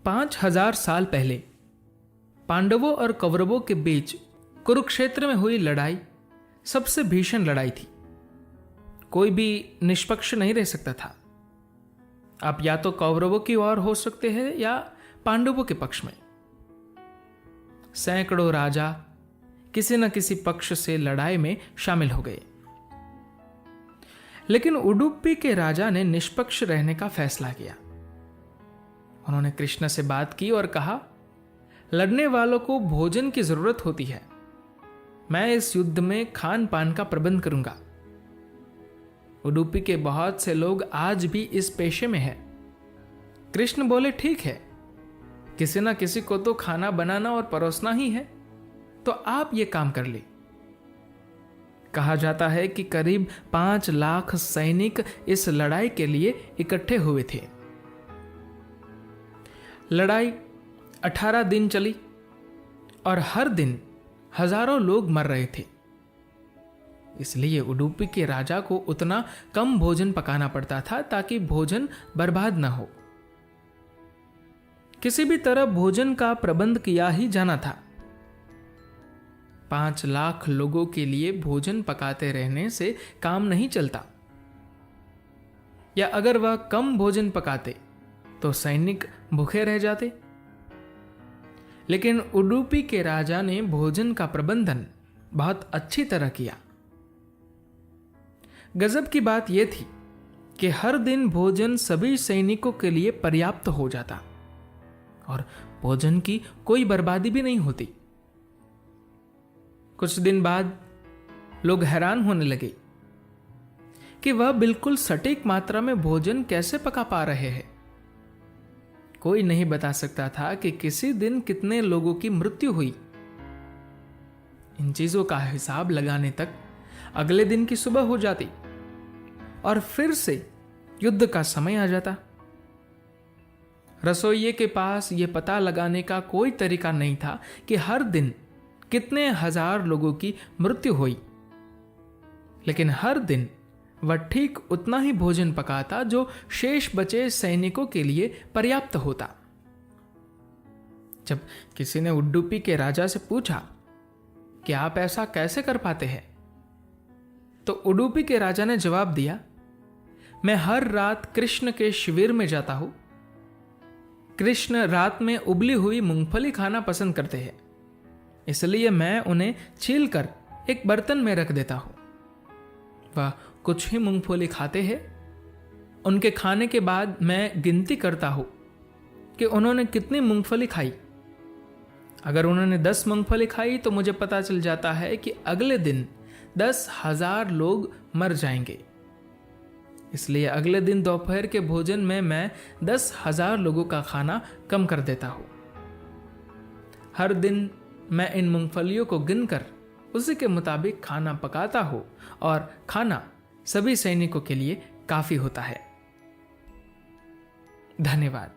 5000 साल पहले पांडवों और कौरवों के बीच कुरुक्षेत्र में हुई लड़ाई सबसे भीषण लड़ाई थी। कोई भी निष्पक्ष नहीं रह सकता था। आप या तो कौरवों की ओर हो सकते हैं या पांडवों के पक्ष में। सैकड़ों राजा किसी न किसी पक्ष से लड़ाई में शामिल हो गए, लेकिन उडुपी के राजा ने निष्पक्ष रहने का फैसला किया। उन्होंने कृष्ण से बात की और कहा, लड़ने वालों को भोजन की जरूरत होती है, मैं इस युद्ध में खान पान का प्रबंध करूंगा। उडुपी के बहुत से लोग आज भी इस पेशे में हैं। कृष्ण बोले, ठीक है, किसी ना किसी को तो खाना बनाना और परोसना ही है, तो आप ये काम कर ले। कहा जाता है कि करीब 5 लाख सैनिक इस लड़ाई के लिए इकट्ठे हुए थे। लड़ाई 18 दिन चली और हर दिन हजारों लोग मर रहे थे। इसलिए उडुपी के राजा को उतना कम भोजन पकाना पड़ता था ताकि भोजन बर्बाद न हो। किसी भी तरह भोजन का प्रबंध किया ही जाना था। 5 लाख लोगों के लिए भोजन पकाते रहने से काम नहीं चलता, या अगर वह कम भोजन पकाते तो सैनिक भूखे रह जाते। लेकिन उडुपी के राजा ने भोजन का प्रबंधन बहुत अच्छी तरह किया। गजब की बात यह थी कि हर दिन भोजन सभी सैनिकों के लिए पर्याप्त हो जाता और भोजन की कोई बर्बादी भी नहीं होती। कुछ दिन बाद लोग हैरान होने लगे कि वह बिल्कुल सटीक मात्रा में भोजन कैसे पका पा रहे हैं। कोई नहीं बता सकता था कि किसी दिन कितने लोगों की मृत्यु हुई। इन चीजों का हिसाब लगाने तक अगले दिन की सुबह हो जाती और फिर से युद्ध का समय आ जाता। रसोइये के पास यह पता लगाने का कोई तरीका नहीं था कि हर दिन कितने हजार लोगों की मृत्यु हुई, लेकिन हर दिन वह ठीक उतना ही भोजन पकाता जो शेष बचे सैनिकों के लिए पर्याप्त होता। जब किसी ने उडुपी के राजा से पूछा कि आप ऐसा कैसे कर पाते हैं, तो उडुपी के राजा ने जवाब दिया, मैं हर रात कृष्ण के शिविर में जाता हूं। कृष्ण रात में उबली हुई मूंगफली खाना पसंद करते हैं, इसलिए मैं उन्हें छीलकर एक बर्तन में रख देता हूं। वह कुछ ही मूंगफली खाते हैं। उनके खाने के बाद मैं गिनती करता हूं कि उन्होंने कितनी मूंगफली खाई। अगर उन्होंने 10 मूंगफली खाई तो मुझे पता चल जाता है कि अगले दिन 10,000 लोग मर जाएंगे। इसलिए अगले दिन दोपहर के भोजन में मैं 10,000 लोगों का खाना कम कर देता हूं। हर दिन मैं इन मूंगफलियों को गिनकर उसी के मुताबिक खाना पकाता हूं और खाना सभी सैनिकों के लिए काफी होता है। धन्यवाद।